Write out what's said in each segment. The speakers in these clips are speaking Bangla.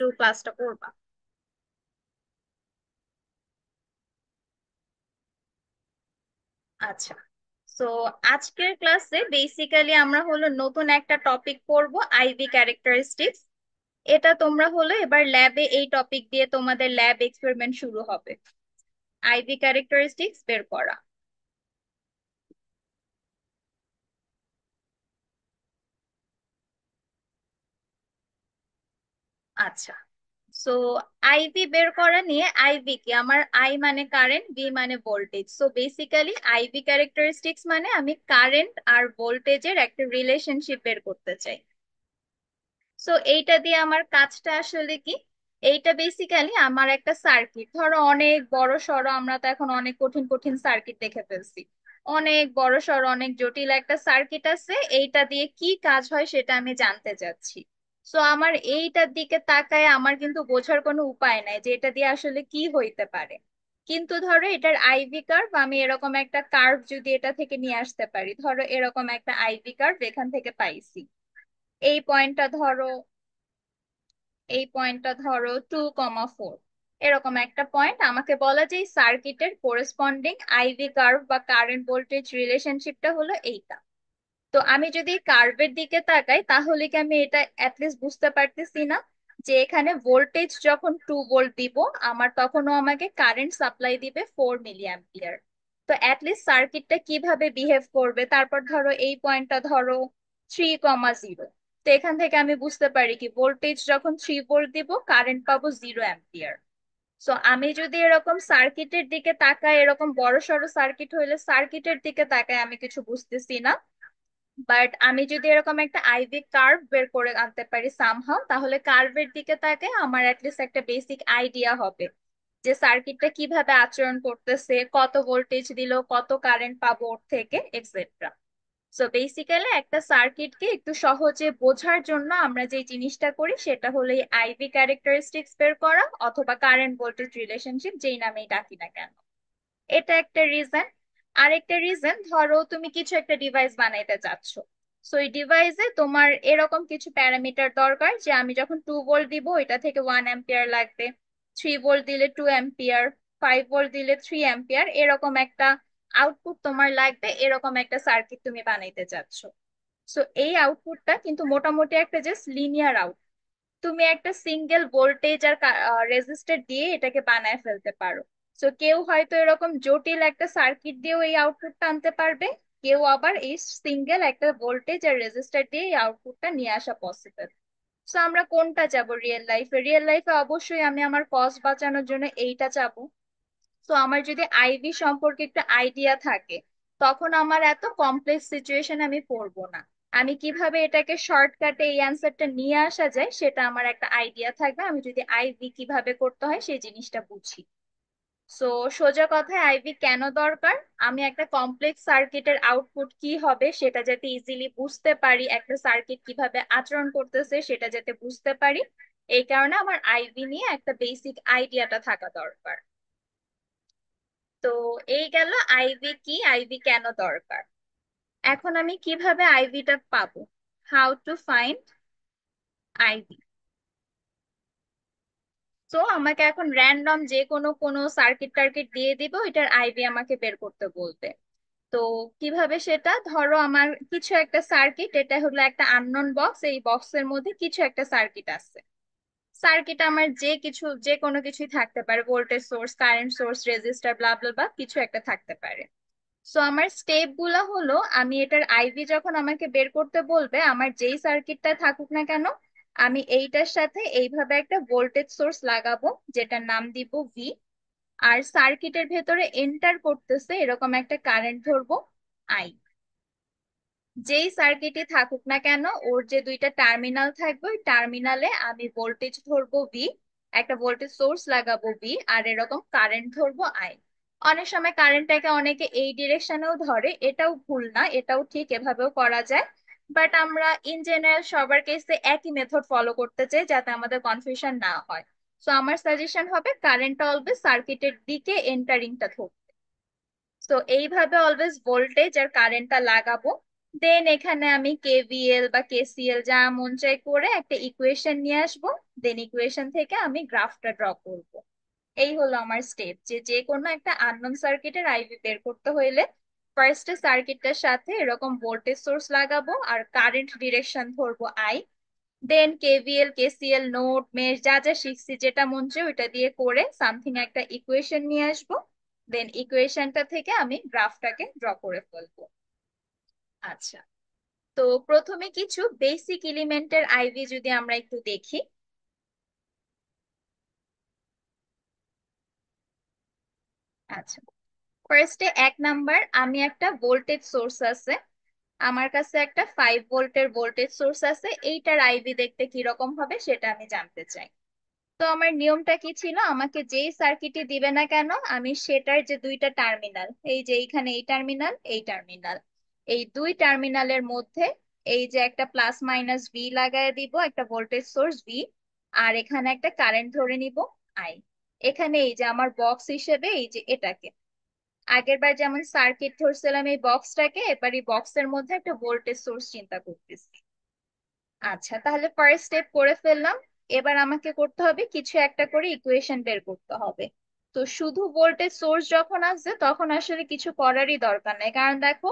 একটু ক্লাসটা করবা। আচ্ছা, তো আজকের ক্লাসে বেসিক্যালি আমরা হলো নতুন একটা টপিক পড়বো, আইভি ক্যারেক্টারিস্টিক্স। এটা তোমরা হলো এবার ল্যাবে এই টপিক দিয়ে তোমাদের ল্যাব এক্সপেরিমেন্ট শুরু হবে, আইভি ক্যারেক্টারিস্টিক্স বের করা। আচ্ছা, সো আইভি বের করা নিয়ে, আইভি কি, আমার আই মানে কারেন্ট, ভি মানে voltage. So basically IV characteristics মানে আমি কারেন্ট আর ভোল্টেজের একটা রিলেশনশিপ বের করতে চাই। সো এইটা দিয়ে আমার কাজটা আসলে কি, এইটা বেসিক্যালি আমার একটা সার্কিট, ধরো অনেক বড় সড়ো, আমরা তো এখন অনেক কঠিন কঠিন সার্কিট দেখে ফেলছি, অনেক বড় সড়ো অনেক জটিল একটা সার্কিট আছে, এইটা দিয়ে কি কাজ হয় সেটা আমি জানতে চাচ্ছি। সো আমার এইটার দিকে তাকায় আমার কিন্তু বোঝার কোনো উপায় নাই যে এটা দিয়ে আসলে কি হইতে পারে। কিন্তু ধরো এটার আইভি কার্ভ, আমি এরকম একটা কার্ভ যদি এটা থেকে নিয়ে আসতে পারি, ধরো এরকম একটা আইভি কার্ভ এখান থেকে পাইছি, এই পয়েন্টটা ধরো, এই পয়েন্টটা ধরো 2,4, এরকম একটা পয়েন্ট আমাকে বলা যে সার্কিটের কোরেসপন্ডিং আইভি কার্ভ বা কারেন্ট ভোল্টেজ রিলেশনশিপটা হলো এইটা। তো আমি যদি কার্ভের দিকে তাকাই তাহলে কি আমি এটা অ্যাটলিস্ট বুঝতে পারতেছি না যে এখানে ভোল্টেজ যখন 2 ভোল্ট দিব, আমার তখনও আমাকে কারেন্ট সাপ্লাই দিবে 4 মিলি অ্যাম্পিয়ার। তো অ্যাটলিস্ট সার্কিটটা কিভাবে বিহেভ করবে, তারপর ধরো এই পয়েন্টটা ধরো 3,0, তো এখান থেকে আমি বুঝতে পারি কি ভোল্টেজ যখন 3 ভোল্ট দিব কারেন্ট পাবো 0 অ্যাম্পিয়ার। সো আমি যদি এরকম সার্কিটের দিকে তাকাই, এরকম বড় সড়ো সার্কিট হইলে সার্কিটের দিকে তাকাই আমি কিছু বুঝতেছি না, বাট আমি যদি এরকম একটা আইভি কার্ভ বের করে আনতে পারি সামহাও, তাহলে কার্ভের দিকে তাকে আমার অ্যাটলিস্ট একটা বেসিক আইডিয়া হবে যে সার্কিটটা কিভাবে আচরণ করতেছে, কত ভোল্টেজ দিল, কত কারেন্ট পাবো ওর থেকে, এক্সেট্রা। সো বেসিক্যালি একটা সার্কিটকে একটু সহজে বোঝার জন্য আমরা যে জিনিসটা করি সেটা হলো এই আইভি ক্যারেক্টারিস্টিক্স বের করা, অথবা কারেন্ট ভোল্টেজ রিলেশনশিপ, যেই নামেই ডাকি না কেন। এটা একটা রিজন। আরেকটা রিজন, ধরো তুমি কিছু একটা ডিভাইস বানাইতে চাচ্ছ, সো এই ডিভাইসে তোমার এরকম কিছু প্যারামিটার দরকার যে আমি যখন 2 ভোল্ট দিব এটা থেকে 1 অ্যাম্পিয়ার লাগবে, 3 ভোল্ট দিলে 2 অ্যাম্পিয়ার, 5 ভোল্ট দিলে 3 অ্যাম্পিয়ার, এরকম একটা আউটপুট তোমার লাগবে, এরকম একটা সার্কিট তুমি বানাইতে চাচ্ছ। সো এই আউটপুটটা কিন্তু মোটামুটি একটা জাস্ট লিনিয়ার আউট, তুমি একটা সিঙ্গেল ভোল্টেজ আর রেজিস্টার দিয়ে এটাকে বানায় ফেলতে পারো। সো কেউ হয়তো এরকম জটিল একটা সার্কিট দিয়েও এই আউটপুটটা আনতে পারবে, কেউ আবার এই সিঙ্গেল একটা ভোল্টেজ আর রেজিস্টার দিয়ে এই আউটপুটটা নিয়ে আসা পসিবল। সো আমরা কোনটা চাবো রিয়েল লাইফে? রিয়েল লাইফে অবশ্যই আমি আমার কস্ট বাঁচানোর জন্য এইটা চাবো। তো আমার যদি আইভি সম্পর্কে একটা আইডিয়া থাকে, তখন আমার এত কমপ্লেক্স সিচুয়েশন আমি পড়বো না, আমি কিভাবে এটাকে শর্টকাটে এই অ্যান্সারটা নিয়ে আসা যায় সেটা আমার একটা আইডিয়া থাকবে, আমি যদি আইভি কিভাবে করতে হয় সেই জিনিসটা বুঝি। সো সোজা কথায় আইভি কেন দরকার, আমি একটা কমপ্লেক্স সার্কিটের আউটপুট কি হবে সেটা যাতে ইজিলি বুঝতে পারি, একটা সার্কিট কিভাবে আচরণ করতেছে সেটা যাতে বুঝতে পারি, এই কারণে আমার আইভি নিয়ে একটা বেসিক আইডিয়াটা থাকা দরকার। তো এই গেল আইভি কি, আইভি কেন দরকার। এখন আমি কিভাবে আইভিটা পাবো, হাউ টু ফাইন্ড আইভি। তো আমাকে এখন র্যান্ডম যে কোনো কোনো সার্কিট টার্কিট দিয়ে দিব, এটার আইভি আমাকে বের করতে বলবে। তো কিভাবে সেটা, ধরো আমার কিছু একটা সার্কিট, এটা হলো একটা আননোন বক্স, এই বক্সের মধ্যে কিছু একটা সার্কিট আছে। সার্কিট আমার যে কিছু যে কোনো কিছুই থাকতে পারে, voltage source, current source, resistor, blah blah বা কিছু একটা থাকতে পারে। সো আমার স্টেপ গুলা হলো, আমি এটার আইভি যখন আমাকে বের করতে বলবে, আমার যেই সার্কিটটা থাকুক না কেন, আমি এইটার সাথে এইভাবে একটা ভোল্টেজ সোর্স লাগাবো যেটার নাম দিব ভি, আর সার্কিটের ভেতরে এন্টার করতেছে এরকম একটা কারেন্ট ধরবো আই। যেই সার্কিটই থাকুক না কেন ওর যে দুইটা টার্মিনাল থাকবে, ওই টার্মিনালে আমি ভোল্টেজ ধরবো ভি, একটা ভোল্টেজ সোর্স লাগাবো ভি, আর এরকম কারেন্ট ধরবো আই। অনেক সময় কারেন্টটাকে অনেকে এই ডিরেকশনেও ধরে, এটাও ভুল না, এটাও ঠিক, এভাবেও করা যায়। বাট আমরা ইন জেনারেল সবার কেসে একই মেথড ফলো করতে চাই যাতে আমাদের কনফিউশন না হয়। সো আমার সাজেশন হবে কারেন্টটা অলওয়েজ সার্কিটের দিকে এন্টারিংটা ধরবে। তো এইভাবে অলওয়েজ ভোল্টেজ আর কারেন্টটা লাগাবো। দেন এখানে আমি কেভিএল বা কেসিএল যা মন চাই করে একটা ইকুয়েশন নিয়ে আসবো, দেন ইকুয়েশন থেকে আমি গ্রাফটা ড্র করব। এই হলো আমার স্টেপ, যে যে কোনো একটা আননোন সার্কিটের আইভি বের করতে হইলে ফার্স্টে সার্কিটটার সাথে এরকম ভোল্টেজ সোর্স লাগাবো আর কারেন্ট ডিরেকশন ধরবো I. Then KVL KCL node mesh যা যা শিখছি যেটা মন চায় ওইটা দিয়ে করে সামথিং একটা ইকুয়েশন নিয়ে আসবো। দেন ইকুয়েশনটা থেকে আমি গ্রাফটাকে ড্র করে ফেলবো। আচ্ছা, তো প্রথমে কিছু বেসিক এলিমেন্টের আইভি যদি আমরা একটু দেখি। আচ্ছা, ফার্স্টে 1 নাম্বার, আমি একটা ভোল্টেজ সোর্স আছে, আমার কাছে একটা 5 ভোল্টের ভোল্টেজ সোর্স আছে, এইটার আইভি দেখতে কিরকম হবে সেটা আমি জানতে চাই। তো আমার নিয়মটা কি ছিল, আমাকে যেই সার্কিটই দিবে না কেন আমি সেটার যে দুইটা টার্মিনাল, এই যে এইখানে এই টার্মিনাল এই টার্মিনাল, এই দুই টার্মিনালের মধ্যে এই যে একটা প্লাস মাইনাস ভি লাগায় দিব, একটা ভোল্টেজ সোর্স ভি, আর এখানে একটা কারেন্ট ধরে নিব আই। এখানে এই যে আমার বক্স হিসেবে এই যে এটাকে, আগের বার যেমন সার্কিট ধরছিলাম এই বক্সটাকে, এবার এই বক্সের মধ্যে একটা ভোল্টেজ সোর্স চিন্তা করতেছি। আচ্ছা, তাহলে ফার্স্ট স্টেপ করে ফেললাম। এবার আমাকে করতে হবে কিছু একটা করে ইকুয়েশন বের করতে হবে। তো শুধু ভোল্টেজ সোর্স যখন আসছে তখন আসলে কিছু করারই দরকার নাই, কারণ দেখো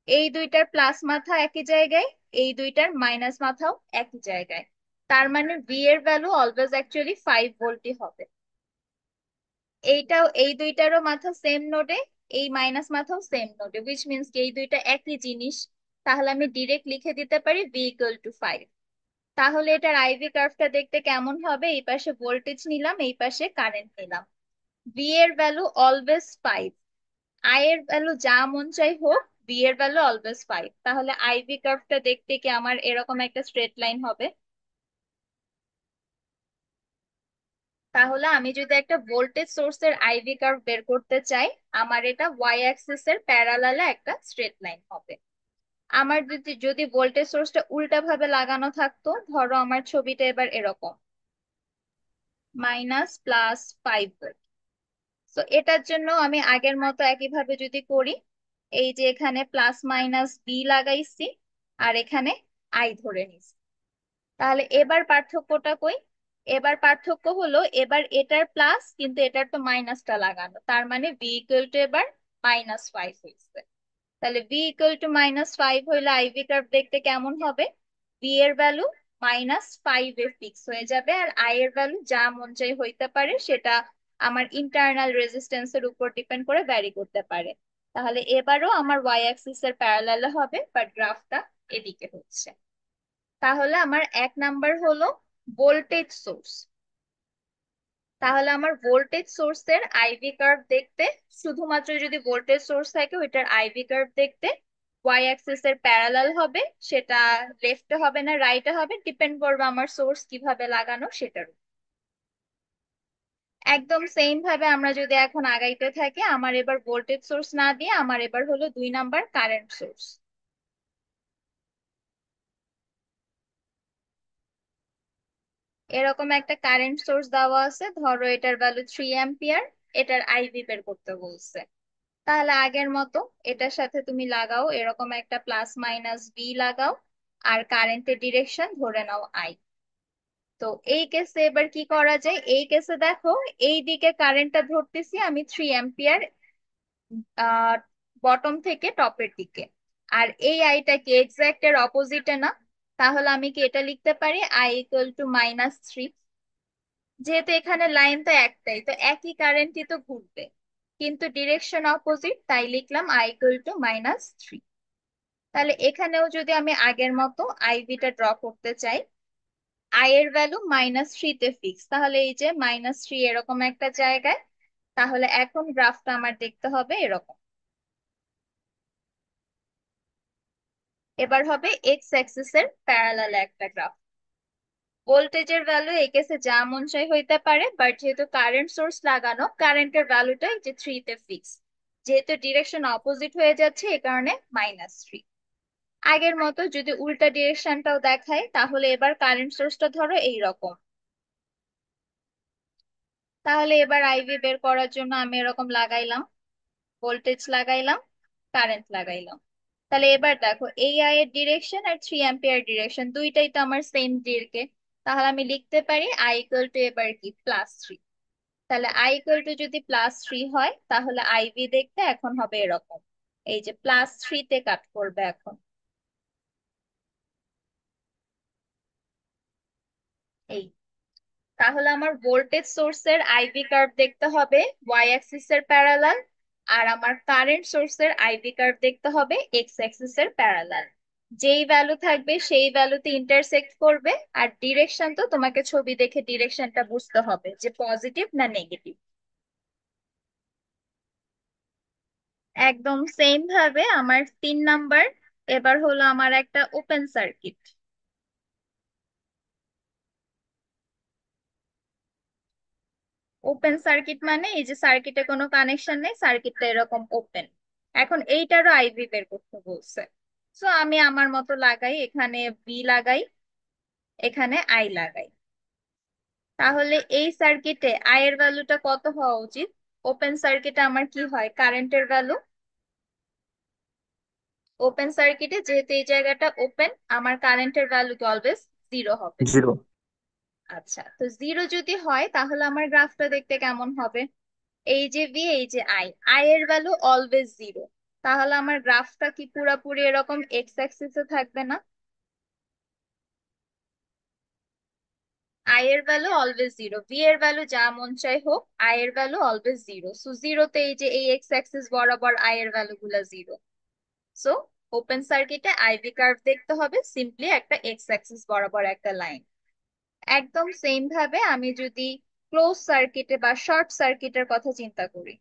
এই দুইটার প্লাস মাথা একই জায়গায়, এই দুইটার মাইনাস মাথাও একই জায়গায়, তার মানে ভি এর ভ্যালু অলওয়েজ অ্যাকচুয়ালি 5 ভোল্টই হবে। এইটাও এই দুইটারও মাথা সেম নোডে, এই মাইনাস মাথাও সেম নোডে, উইচ মিনস এই দুইটা একই জিনিস। তাহলে আমি ডিরেক্ট লিখে দিতে পারি ভি ইকুয়াল টু 5। তাহলে এটার আইভি কার্ভটা দেখতে কেমন হবে, এই পাশে ভোল্টেজ নিলাম এই পাশে কারেন্ট নিলাম, ভি এর ভ্যালু অলওয়েজ 5, আই এর ভ্যালু যা মন চাই হোক, ভি এর ভ্যালু অলওয়েজ 5। তাহলে আইভি কার্ভটা দেখতে কি আমার এরকম একটা স্ট্রেট লাইন হবে। তাহলে আমি যদি একটা ভোল্টেজ সোর্সের আইভি কার্ভ বের করতে চাই, আমার এটা ওয়াই অ্যাক্সিস এর প্যারালালে একটা স্ট্রেট লাইন হবে। আমার যদি যদি ভোল্টেজ সোর্সটা উল্টা ভাবে লাগানো থাকতো, ধরো আমার ছবিটা এবার এরকম মাইনাস প্লাস 5 ভোল্ট, তো এটার জন্য আমি আগের মতো একইভাবে যদি করি, এই যে এখানে প্লাস মাইনাস বি লাগাইছি আর এখানে আই ধরে নিছি। তাহলে এবার পার্থক্যটা কই, এবার পার্থক্য হলো এবার এটার প্লাস কিন্তু এটার তো মাইনাসটা লাগানো, তার মানে ভি ইকুয়াল টু এবার -5 হয়েছে। তাহলে ভি ইকুয়াল টু -5 হইলে আইভি কার্ভ দেখতে কেমন হবে, ভি এর ভ্যালু -5 এ ফিক্স হয়ে যাবে, আর আই এর ভ্যালু যা মন চাই হইতে পারে সেটা আমার ইন্টারনাল রেজিস্ট্যান্সের উপর ডিপেন্ড করে ভ্যারি করতে পারে। তাহলে এবারও আমার ওয়াই অ্যাক্সিস এর প্যারালালে হবে, বাট গ্রাফটা এদিকে হচ্ছে। তাহলে আমার 1 নাম্বার হলো ভোল্টেজ সোর্স। তাহলে আমার ভোল্টেজ সোর্সের আইভি কার্ভ দেখতে, শুধুমাত্র যদি ভোল্টেজ সোর্স থাকে ওইটার আইভি কার্ভ দেখতে ওয়াই অ্যাক্সিস এর প্যারালাল হবে, সেটা লেফটে হবে না রাইটে হবে ডিপেন্ড করবে আমার সোর্স কিভাবে লাগানো সেটার উপর। একদম সেম ভাবে আমরা যদি এখন আগাইতে থাকি, আমার এবার ভোল্টেজ সোর্স না দিয়ে আমার এবার হলো 2 নাম্বার কারেন্ট সোর্স। এরকম একটা কারেন্ট সোর্স দেওয়া আছে, ধরো এটার ভ্যালু 3 অ্যাম্পিয়ার, এটার আইভি বের করতে বলছে। তাহলে আগের মতো এটার সাথে তুমি লাগাও এরকম একটা প্লাস মাইনাস বি লাগাও, আর কারেন্টের ডিরেকশন ধরে নাও আই। তো এই কেসে এবার কি করা যায়, এই কেসে দেখো এই দিকে কারেন্টটা ধরতেছি আমি 3 অ্যাম্পিয়ার বটম থেকে টপের দিকে, আর এই আইটা কি এক্সাক্ট এর অপোজিটে না, তাহলে আমি কি এটা লিখতে পারি আই ইকুয়াল টু -3। যেহেতু এখানে লাইন তো একটাই, তো একই কারেন্টই তো ঘুরবে, কিন্তু ডিরেকশন অপোজিট, তাই লিখলাম আই ইকুয়াল টু -3। তাহলে এখানেও যদি আমি আগের মতো আইভিটা ড্র করতে চাই, আই এর ভ্যালু -3 তে ফিক্স, তাহলে এই যে -3 এরকম একটা জায়গায়। তাহলে এখন গ্রাফটা আমার দেখতে হবে এরকম, এবার হবে এক্স অ্যাক্সিস এর প্যারালাল একটা গ্রাফ। ভোল্টেজের ভ্যালু এই কেসে যা মন চাই হইতে পারে, বাট যেহেতু কারেন্ট সোর্স লাগানো কারেন্টের ভ্যালুটা এই যে 3 তে ফিক্স, যেহেতু ডিরেকশন অপোজিট হয়ে যাচ্ছে এই কারণে -3। আগের মতো যদি উল্টা ডিরেকশনটাও দেখায়, তাহলে এবার কারেন্ট সোর্সটা ধরো এইরকম। তাহলে এবার আইভি বের করার জন্য আমি এরকম লাগাইলাম, ভোল্টেজ লাগাইলাম, কারেন্ট লাগাইলাম। তাহলে এবার দেখো এই আই এর ডিরেকশন আর 3 অ্যাম্পিয়ার ডিরেকশন দুইটাই তো আমার সেম দিকে, তাহলে আমি লিখতে পারি আই ইকুয়াল টু এবার কি +3। তাহলে আই ইকুয়াল টু যদি +3 হয় তাহলে আইভি দেখতে এখন হবে এরকম, এই যে +3 তে কাট করবে এখন। এই, তাহলে আমার ভোল্টেজ সোর্সের আইভি কার্ভ দেখতে হবে ওয়াই অ্যাক্সিস এর প্যারালাল, আর আমার কারেন্ট সোর্সের আইভি কার্ভ দেখতে হবে এক্স অ্যাক্সিস এর প্যারালাল। যেই ভ্যালু থাকবে সেই ভ্যালুতে ইন্টারসেক্ট করবে। আর ডিরেকশন তো তোমাকে ছবি দেখে ডিরেকশনটা বুঝতে হবে যে পজিটিভ না নেগেটিভ। একদম সেম ভাবে আমার 3 নাম্বার, এবার হলো আমার একটা ওপেন সার্কিট। ওপেন সার্কিট মানে এই যে সার্কিটে কোনো কানেকশন নেই, সার্কিটটা এরকম ওপেন। এখন এইটারও আইভি বের করতে বলছে। সো আমি আমার মতো লাগাই, এখানে বি লাগাই, এখানে আই লাগাই। তাহলে এই সার্কিটে আই এর ভ্যালুটা কত হওয়া উচিত? ওপেন সার্কিটে আমার কি হয় কারেন্টের ভ্যালু, ওপেন সার্কিটে যেহেতু এই জায়গাটা ওপেন, আমার কারেন্টের ভ্যালু কি অলওয়েজ 0 হবে। 0। আচ্ছা, তো 0 যদি হয় তাহলে আমার গ্রাফটা দেখতে কেমন হবে? এই যে ভি, এই যে আই, আই এর ভ্যালু অলওয়েজ 0। তাহলে আমার গ্রাফটা কি পুরাপুরি এরকম এক্স অ্যাক্সিসে থাকবে না? আই এর ভ্যালু অলওয়েজ 0, ভি এর ভ্যালু যা মন চাই হোক, আই এর ভ্যালু অলওয়েজ 0। সো 0 তে এই যে এই এক্স অ্যাক্সিস বরাবর আই এর ভ্যালু গুলা 0। সো ওপেন সার্কিটে আইভি কার্ভ দেখতে হবে সিম্পলি একটা এক্স অ্যাক্সিস বরাবর একটা লাইন। একদম সেম ভাবে আমি যদি ক্লোজ সার্কিটে বা শর্ট সার্কিটের কথা চিন্তা করি,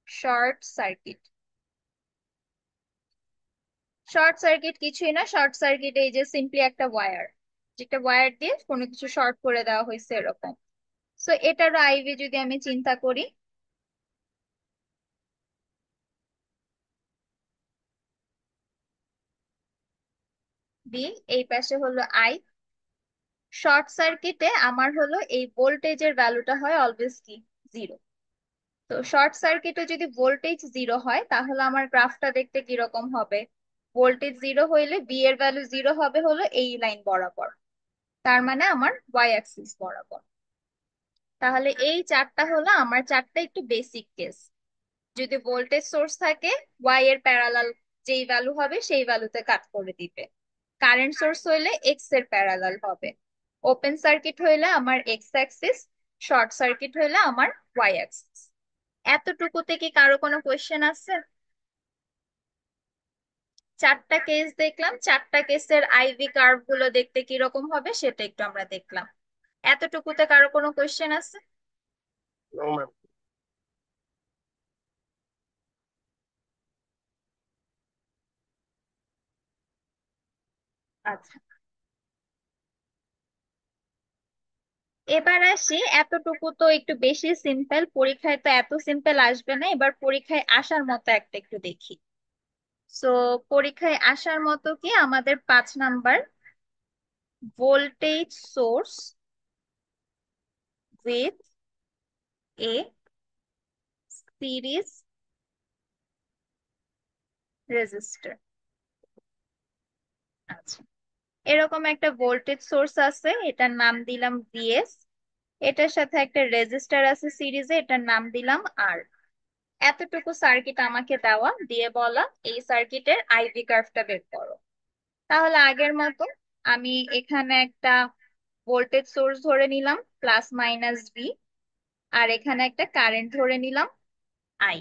শর্ট সার্কিট, শর্ট সার্কিট কিছুই না, শর্ট সার্কিট এই যে সিম্পলি একটা ওয়্যার, যেটা ওয়্যার দিয়ে কোনো কিছু শর্ট করে দেওয়া হয়েছে এরকম। সো এটারও আইভি যদি আমি চিন্তা করি, বি, এই পাশে হলো আই। শর্ট সার্কিটে আমার হলো এই ভোল্টেজের ভ্যালুটা হয় অলওয়েজ কি 0। তো শর্ট সার্কিটে যদি ভোল্টেজ 0 হয় তাহলে আমার গ্রাফটা দেখতে কিরকম হবে? ভোল্টেজ 0 হইলে বি এর ভ্যালু 0 হবে হলো এই লাইন বরাবর, তার মানে আমার ওয়াই অ্যাক্সিস বরাবর। তাহলে এই চারটা হলো আমার চারটা একটু বেসিক কেস। যদি ভোল্টেজ সোর্স থাকে ওয়াই এর প্যারালাল যেই ভ্যালু হবে সেই ভ্যালুতে কাট করে দিবে। কারেন্ট সোর্স হইলে এক্স এর প্যারালাল হবে। ওপেন সার্কিট হইলে আমার এক্স অ্যাক্সিস, শর্ট সার্কিট হইলে আমার ওয়াই অ্যাক্সিস। এতটুকুতে কি কারো কোনো কোয়েশ্চেন আছে? চারটা কেস দেখলাম, চারটা কেসের আইভি কার্ভ গুলো দেখতে কিরকম হবে সেটা একটু আমরা দেখলাম। এতটুকুতে কারো কোনো কোয়েশ্চেন আছে? No ma'am. আচ্ছা, এবার আসি, এতটুকু তো একটু বেশি সিম্পল, পরীক্ষায় তো এত সিম্পল আসবে না, এবার পরীক্ষায় আসার মতো একটা একটু দেখি। সো পরীক্ষায় আসার মতো কি আমাদের 5 number, voltage source with a series register. আচ্ছা, এরকম একটা ভোল্টেজ সোর্স আছে, এটার নাম দিলাম ভিএস। এটার সাথে একটা রেজিস্টার আছে সিরিজে, এটার নাম দিলাম আর। এতটুকু সার্কিট আমাকে দেওয়া দিয়ে বলা এই সার্কিটের আইভি কার্ভটা বের করো। তাহলে আগের মতো আমি এখানে একটা ভোল্টেজ সোর্স ধরে নিলাম +-V, আর এখানে একটা কারেন্ট ধরে নিলাম আই।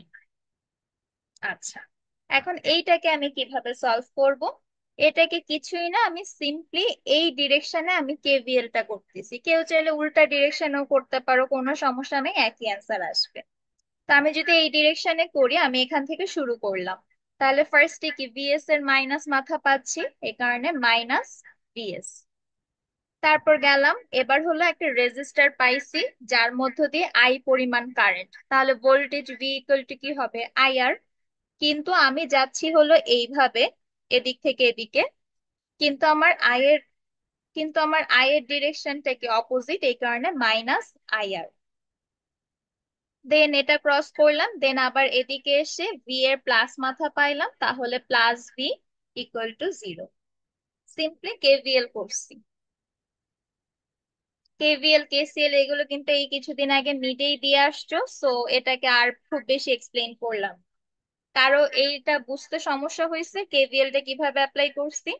আচ্ছা, এখন এইটাকে আমি কিভাবে সলভ করব? এটাকে কিছুই না, আমি সিম্পলি এই ডিরেকশনে আমি কেভিএল টা করতেছি, কেউ চাইলে উল্টা ডিরেকশনেও করতে পারো, কোনো সমস্যা নেই, একই অ্যান্সার আসবে। তো আমি যদি এই ডিরেকশনে করি, আমি এখান থেকে শুরু করলাম, তাহলে ফার্স্টে কি ভিএস এর মাইনাস মাথা পাচ্ছি, এই কারণে -ভিএস। তারপর গেলাম, এবার হলো একটা রেজিস্টার পাইছি যার মধ্য দিয়ে আই পরিমাণ কারেন্ট, তাহলে ভোল্টেজ ভি ইকুয়াল টু কি হবে আইআর। কিন্তু আমি যাচ্ছি হলো এইভাবে এদিক থেকে এদিকে, কিন্তু আমার আয়ের ডিরেকশনটা কি অপোজিট, এই কারণে -আইআর। দেন এটা ক্রস করলাম, দেন আবার এদিকে এসে ভি এর প্লাস মাথা পাইলাম, তাহলে +V equal to 0। Simply KVL করছি। কেভিএল কেসিএল এগুলো কিন্তু এই কিছুদিন আগে মিডেই দিয়ে আসছো, সো এটাকে আর খুব বেশি এক্সপ্লেইন করলাম। কারো এইটা বুঝতে সমস্যা হয়েছে কেভিএলটা কিভাবে অ্যাপ্লাই করছি?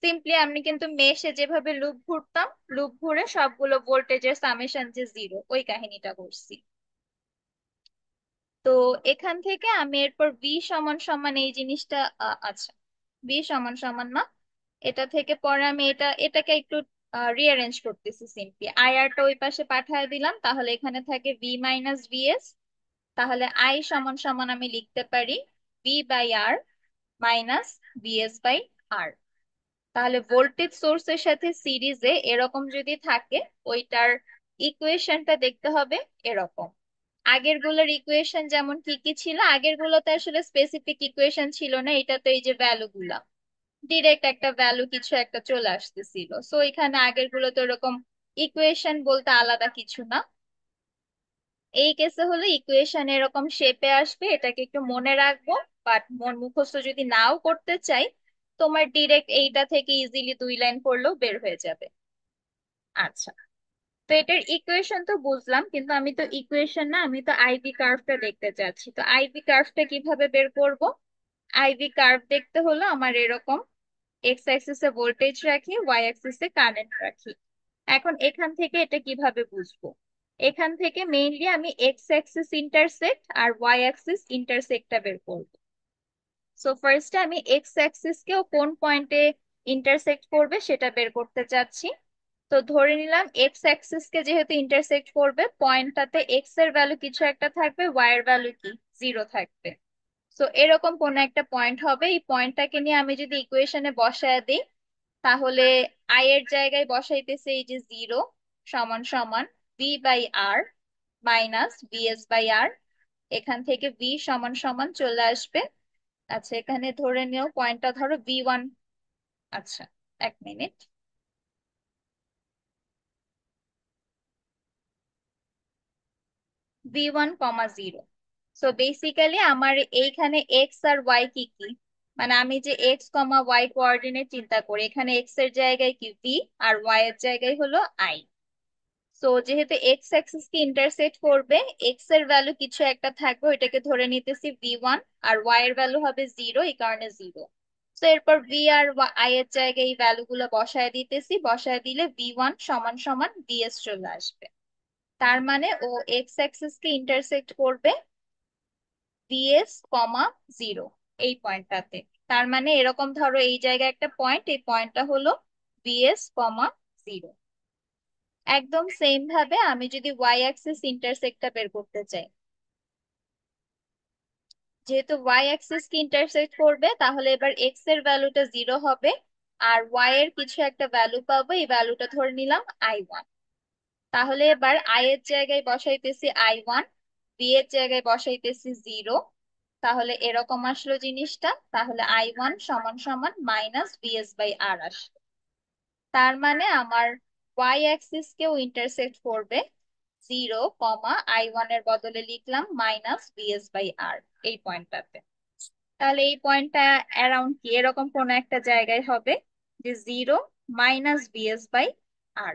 সিম্পলি আমি কিন্তু মেশে যেভাবে লুপ ঘুরতাম, লুপ ঘুরে সবগুলো ভোল্টেজের সামেশন যে জিরো, ওই কাহিনীটা করছি। তো এখান থেকে আমি এরপর ভি সমান সমান এই জিনিসটা আচ্ছা, ভি সমান সমান না, এটা থেকে পরে আমি এটাকে একটু রিঅ্যারেঞ্জ করতেছি। সিম্পলি আইআরটা ওই পাশে পাঠিয়ে দিলাম, তাহলে এখানে থাকে ভি মাইনাস ভিএস। তাহলে আই সমান সমান আমি লিখতে পারি v by R minus v s by r. তাহলে ভোল্টেজ সোর্সের সাথে সিরিজে এরকম যদি থাকে, ওইটার ইকুয়েশনটা দেখতে হবে এরকম। আগের গুলোর ইকুয়েশন যেমন কি কি ছিল, আগের গুলোতে আসলে স্পেসিফিক ইকুয়েশন ছিল না, এটা তো এই যে ভ্যালু গুলা ডিরেক্ট একটা ভ্যালু কিছু একটা চলে আসতেছিল। সো এখানে আগের গুলো তো এরকম ইকুয়েশন বলতে আলাদা কিছু না। এই কেসে হলো ইকুয়েশন এরকম শেপে আসবে, এটাকে একটু মনে রাখবো। বাট মন মুখস্থ যদি নাও করতে চাই, তোমার ডিরেক্ট এইটা থেকে ইজিলি 2 লাইন পড়লেও বের হয়ে যাবে। আচ্ছা, তো এটার ইকুয়েশন তো বুঝলাম, কিন্তু আমি তো ইকুয়েশন না, আমি তো আইভি কার্ভটা দেখতে চাচ্ছি। তো আইভি কার্ভটা কিভাবে বের করব? আইভি কার্ভ দেখতে হলো আমার এরকম এক্স অ্যাক্সিসে ভোল্টেজ রাখি, ওয়াই অ্যাক্সিসে কারেন্ট রাখি। এখন এখান থেকে এটা কিভাবে বুঝবো? এখান থেকে মেইনলি আমি এক্স অ্যাক্সিস ইন্টারসেক্ট আর ওয়াই অ্যাক্সিস ইন্টারসেক্টটা বের করব। সো ফার্স্টে আমি এক্স অ্যাক্সিস কেও কোন পয়েন্টে ইন্টারসেক্ট করবে সেটা বের করতে চাচ্ছি। তো ধরে নিলাম এক্স অ্যাক্সিস কে যেহেতু ইন্টারসেক্ট করবে, পয়েন্টটাতে এক্স এর ভ্যালু কিছু একটা থাকবে, ওয়াই এর ভ্যালু কি জিরো থাকবে। সো এরকম কোন একটা পয়েন্ট হবে, এই পয়েন্টটাকে নিয়ে আমি যদি ইকুয়েশনে বসায় দিই, তাহলে আই এর জায়গায় বসাইতেছে এই যে জিরো সমান সমান v by R minus v s by r. এখান থেকে ভি সমান সমান চলে আসবে, আচ্ছা এখানে ধরে নিও পয়েন্টটা ধরো ভি 1। আচ্ছা, 1 মিনিট। ভি 1, 0। সো বেসিক্যালি আমার এইখানে এক্স আর ওয়াই কি কি, মানে আমি যে এক্স কমা ওয়াই কোঅর্ডিনেট চিন্তা করি, এখানে এক্স এর জায়গায় কি ভি, আর ওয়াই এর জায়গায় হলো আই। সো যেহেতু এক্স অ্যাক্সিস কে ইন্টারসেক্ট করবে, এক্স এর ভ্যালু কিছু একটা থাকবে, ওইটাকে ধরে নিতেছি ভি 1, আর ওয়াই এর ভ্যালু হবে জিরো, এই কারণে জিরো। তো এরপর ভি আর আই এর জায়গায় এই ভ্যালু গুলো বসায় দিতেছি, বসায় দিলে ভি 1 সমান সমান ভিএস চলে আসবে। তার মানে ও এক্স অ্যাক্সিস কে ইন্টারসেক্ট করবে ভিএস কমা জিরো, এই পয়েন্টটাতে। তার মানে এরকম ধরো এই জায়গায় একটা পয়েন্ট, এই পয়েন্টটা হলো ভিএস কমা জিরো। একদম সেম ভাবে আমি যদি ওয়াই অ্যাক্সিস ইন্টারসেক্টটা বের করতে চাই, যেহেতু ওয়াই অ্যাক্সিস কি ইন্টারসেক্ট করবে, তাহলে এবার এক্স এর ভ্যালুটা জিরো হবে, আর ওয়াই এর কিছু একটা ভ্যালু পাবো, এই ভ্যালুটা ধরে নিলাম আই 1। তাহলে এবার আই এর জায়গায় বসাইতেছি আই 1, বি এর জায়গায় বসাইতেছি জিরো। তাহলে এরকম আসলো জিনিসটা, তাহলে আই 1 সমান সমান মাইনাস ভিএস বাই আর আসলো। তার মানে আমার ওয়াই অ্যাক্সিস কেও ইন্টারসেক্ট করবে জিরো কমা আই 1 এর বদলে লিখলাম মাইনাস ভিএস বাই আর, এই পয়েন্টটাতে। তাহলে এই পয়েন্টটা অ্যারাউন্ড কি এরকম কোন একটা জায়গায় হবে, যে zero minus v s by r.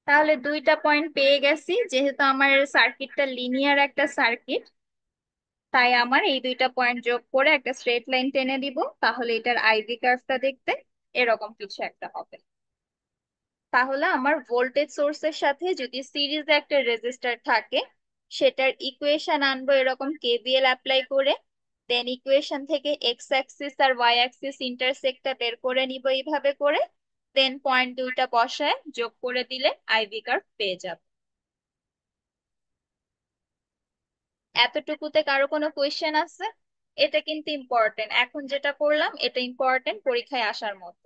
তাহলে দুইটা পয়েন্ট পেয়ে গেছি, যেহেতু আমার সার্কিটটা লিনিয়ার একটা সার্কিট, তাই আমার এই দুইটা পয়েন্ট যোগ করে একটা স্ট্রেট লাইন টেনে দিব, তাহলে এটার আইভি কার্ভটা দেখতে এরকম কিছু একটা হবে। তাহলে আমার ভোল্টেজ সোর্সের সাথে যদি সিরিজে একটা রেজিস্টার থাকে, সেটার ইকুয়েশন আনবো এরকম কেভিএল অ্যাপ্লাই করে। দেন ইকুয়েশন থেকে এক্স অ্যাক্সিস আর ওয়াই অ্যাক্সিস ইন্টারসেক্টটা বের করে নিব এইভাবে করে। দেন পয়েন্ট দুইটা বসায় যোগ করে দিলে আইভি কার্ভ পেয়ে যাব। এতটুকুতে কারো কোনো কোয়েশ্চেন আছে? এটা কিন্তু ইম্পর্টেন্ট, এখন যেটা করলাম এটা ইম্পর্টেন্ট, পরীক্ষায় আসার মতো।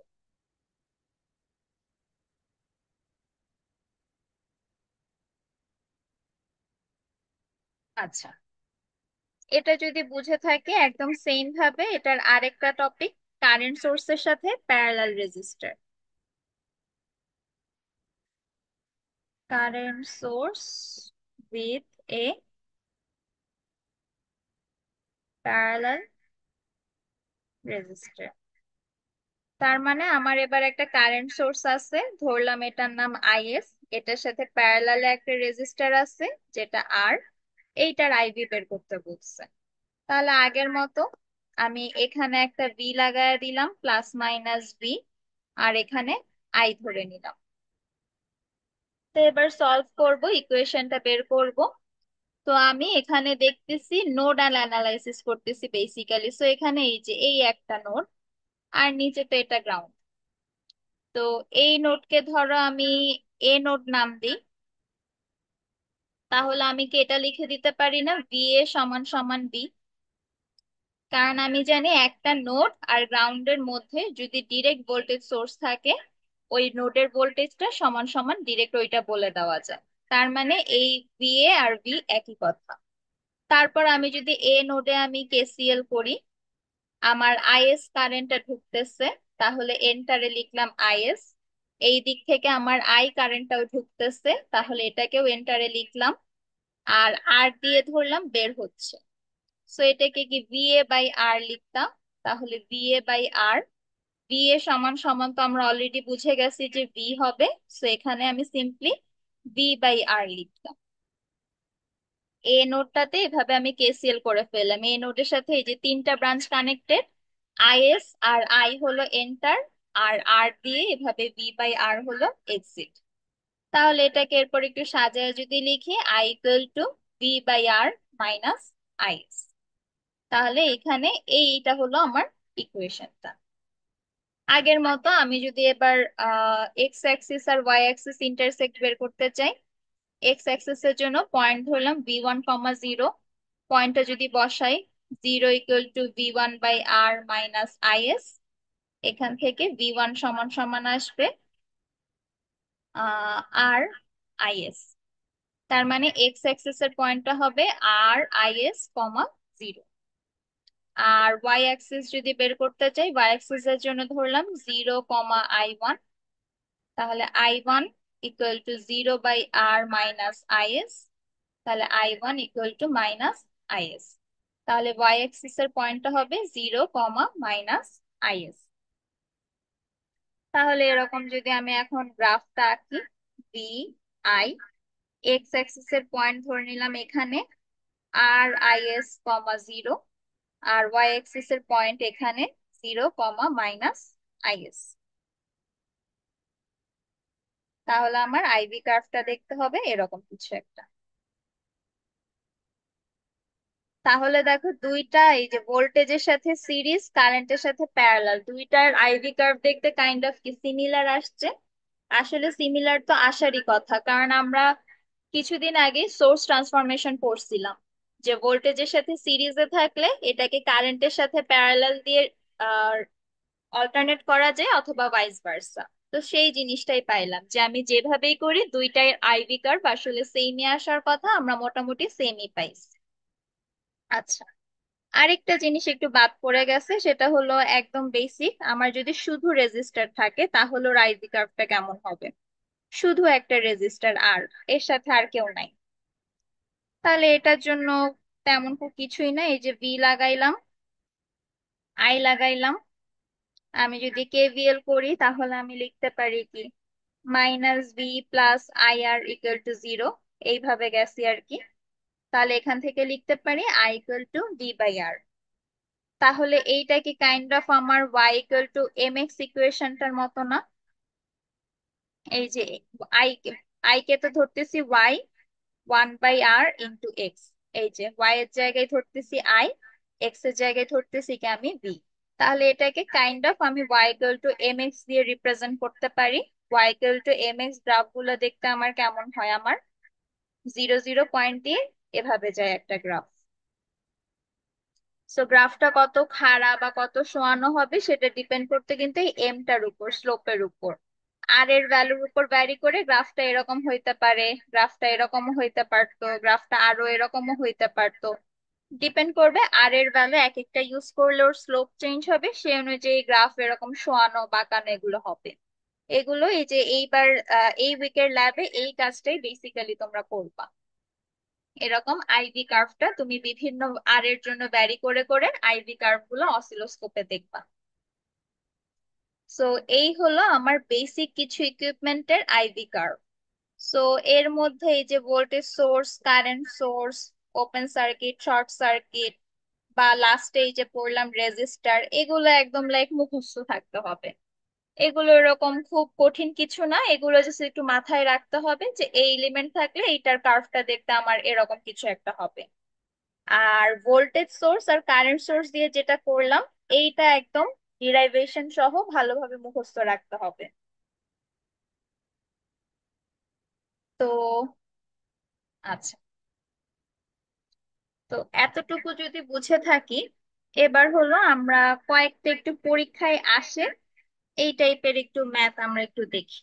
আচ্ছা, এটা যদি বুঝে থাকে একদম সেম ভাবে এটার আরেকটা টপিক, কারেন্ট সোর্সের সাথে parallel register. Current source with a parallel register. তার মানে আমার এবার একটা কারেন্ট সোর্স আছে, ধরলাম এটার নাম আইএস, এটার সাথে প্যারালালে একটা রেজিস্টার আছে যেটা আর, এইটার আইভি বের করতে বলছে। তাহলে আগের মতো আমি এখানে একটা ভি লাগায় দিলাম, প্লাস মাইনাস ভি, আর এখানে আই ধরে নিলাম। তো এবার সলভ করব, ইকুয়েশনটা বের করব। তো আমি এখানে দেখতেছি নোডাল অ্যানালাইসিস করতেছি বেসিক্যালি। সো এখানে এই যে এই একটা নোড, আর নিচে তো এটা গ্রাউন্ড। তো এই নোডকে ধরো আমি এ নোড নাম দিই। তাহলে আমি কি এটা লিখে দিতে পারি না ভি এ সমান সমান বি? কারণ আমি জানি একটা নোড আর গ্রাউন্ডের মধ্যে যদি ডিরেক্ট ভোল্টেজ সোর্স থাকে, ওই নোডের ভোল্টেজটা সমান সমান ডিরেক্ট ওইটা বলে দেওয়া যায়। তার মানে এই ভি এ আর ভি একই কথা। তারপর আমি যদি এ নোডে আমি কেসিএল করি, আমার আইএস কারেন্টটা ঢুকতেছে, তাহলে এন্টারে লিখলাম আইএস। এই দিক থেকে আমার আই কারেন্টটাও ঢুকতেছে, তাহলে এটাকেও এন্টারে লিখলাম। আর আর দিয়ে ধরলাম বের হচ্ছে। সো এটাকে কি ভিএ বাই আর লিখতাম। তাহলে ভিএ বাই আর, ভিএ সমান সমান তো আমরা অলরেডি বুঝে গেছি যে ভি হবে। সো এখানে আমি সিম্পলি ভি বাই আর লিখতাম। এ নোডটাতে এভাবে আমি কেসিএল করে ফেললাম। এ নোডের সাথে এই যে তিনটা ব্রাঞ্চ কানেক্টেড, আইএস আর আই হলো এন্টার, আর আর দিয়ে এভাবে ভি বাই আর হলো এক্সিট। তাহলে এটাকে এরপর একটু সাজায় যদি লিখি, I equal to V by R minus IS. তাহলে এখানে এইটা হলো আমার ইকুয়েশনটা। আগের মতো আমি যদি এবার এক্স অ্যাক্সিস আর ওয়াই অ্যাক্সিস ইন্টারসেক্ট বের করতে চাই, এক্স অ্যাক্সিস এর জন্য পয়েন্ট ধরলাম v1, 0। পয়েন্টটা যদি বসাই, 0 = v1/r - এখান থেকে v1 সমান সমান আসবে আর আইএস। তার মানে এক্স অ্যাক্সিস এর পয়েন্টটা হবে আর আইএস কমা 0। আর ওয়াই অ্যাক্সিস যদি বের করতে চাই, ওয়াই অ্যাক্সিস এর জন্য ধরলাম 0, I1। তাহলে I1 = 0/r - তাহলে I1 = -is। তাহলে ওয়াই অ্যাক্সিস এর পয়েন্টটা হবে 0, - তাহলে এরকম যদি আমি এখন গ্রাফটা আঁকি, বি আই, এক্স অ্যাক্সিস এর পয়েন্ট ধরে নিলাম এখানে r, is, 0, আর ওয়াই অ্যাক্সিস এর পয়েন্ট এখানে 0, - তাহলে আমার আইভি কার্ভটা দেখতে হবে এরকম কিছু একটা। তাহলে দেখো দুইটা এই যে ভোল্টেজের সাথে সিরিজ, কারেন্টের সাথে প্যারালাল, দুইটার আইভি কার্ভ দেখতে কাইন্ড অফ কি সিমিলার আসছে। আসলে সিমিলার তো আসারই কথা, কারণ আমরা কিছুদিন আগে সোর্স ট্রান্সফরমেশন পড়ছিলাম যে ভোল্টেজের সাথে সিরিজে থাকলে এটাকে কারেন্টের সাথে প্যারালাল দিয়ে অল্টারনেট করা যায়, অথবা ভাইস ভার্সা। তো সেই জিনিসটাই পাইলাম যে আমি যেভাবেই করি দুইটাই আইভি কার্ভ আসলে সেমই আসার কথা, আমরা মোটামুটি সেমই পাইছি। আচ্ছা, আরেকটা জিনিস একটু বাদ পড়ে গেছে, সেটা হলো একদম বেসিক, আমার যদি শুধু রেজিস্টার থাকে তাহলে ওর আইভি কার্ভটা কেমন হবে। শুধু একটা রেজিস্টার আর এর সাথে আর কেউ নাই। তাহলে এটার জন্য তেমন কিছুই না, এই যে ভি লাগাইলাম, আই লাগাইলাম। আমি যদি কেভিএল করি তাহলে আমি লিখতে পারি কি -v প্লাস আই আর = 0। এইভাবে গেছি আর কি। তাহলে এখান থেকে লিখতে পারি আই = v/r। তাহলে এইটা কি কাইন্ড অফ আমার y = mx ইকুয়েশনটার মতো না? এই যে আই কে, আই কে তো ধরতেছি y, 1/r × x। এই যে y এর জায়গায় ধরতেছি আই, এক্স এর জায়গায় ধরতেছি কি আমি v। তাহলে এটাকে কাইন্ড অফ আমি y = mx দিয়ে রিপ্রেজেন্ট করতে পারি। y = mx গ্রাফ গুলো দেখতে আমার কেমন হয়, আমার 0, 0 পয়েন্ট দিয়ে এভাবে যায় একটা গ্রাফ। সো গ্রাফটা কত খাড়া বা কত সোয়ানো হবে সেটা ডিপেন্ড করতে কিন্তু এই এমটার উপর, স্লোপের উপর। আর এর ভ্যালুর উপর ভ্যারি করে গ্রাফটা এরকম হইতে পারে, গ্রাফটা এরকমও হইতে পারতো, গ্রাফটা আরো এরকমও হইতে পারতো। ডিপেন্ড করবে আর এর ভ্যালু এক একটা ইউজ করলে ওর স্লোপ চেঞ্জ হবে, সেই অনুযায়ী গ্রাফ এরকম সোয়ানো বাঁকানো এগুলো হবে। এগুলো এই যে এইবার এই উইকের ল্যাবে এই কাজটাই বেসিক্যালি তোমরা করবা। এরকম আইভি কার্ভটা তুমি বিভিন্ন আর এর জন্য ভ্যারি করে করে আইভি কার্ভ গুলো অসিলোস্কোপে দেখবা। সো এই হলো আমার বেসিক কিছু ইকুইপমেন্টের আইভি কার্ভ। সো এর মধ্যে এই যে voltage source, current source, open circuit, short circuit, বা লাস্টে এই যে পড়লাম রেজিস্টার, এগুলো একদম লাইক মুখস্থ থাকতে হবে। এগুলো এরকম খুব কঠিন কিছু না, এগুলো জাস্ট একটু মাথায় রাখতে হবে যে এই এলিমেন্ট থাকলে এইটার কার্ভটা দেখতে আমার এরকম কিছু একটা হবে। আর ভোল্টেজ সোর্স আর কারেন্ট সোর্স দিয়ে যেটা করলাম, এইটা একদম ডিরাইভেশন সহ ভালোভাবে মুখস্থ রাখতে হবে। তো আচ্ছা, তো এতটুকু যদি বুঝে থাকি, এবার হলো আমরা কয়েকটা একটু পরীক্ষায় আসে এই টাইপের একটু ম্যাথ আমরা একটু দেখি।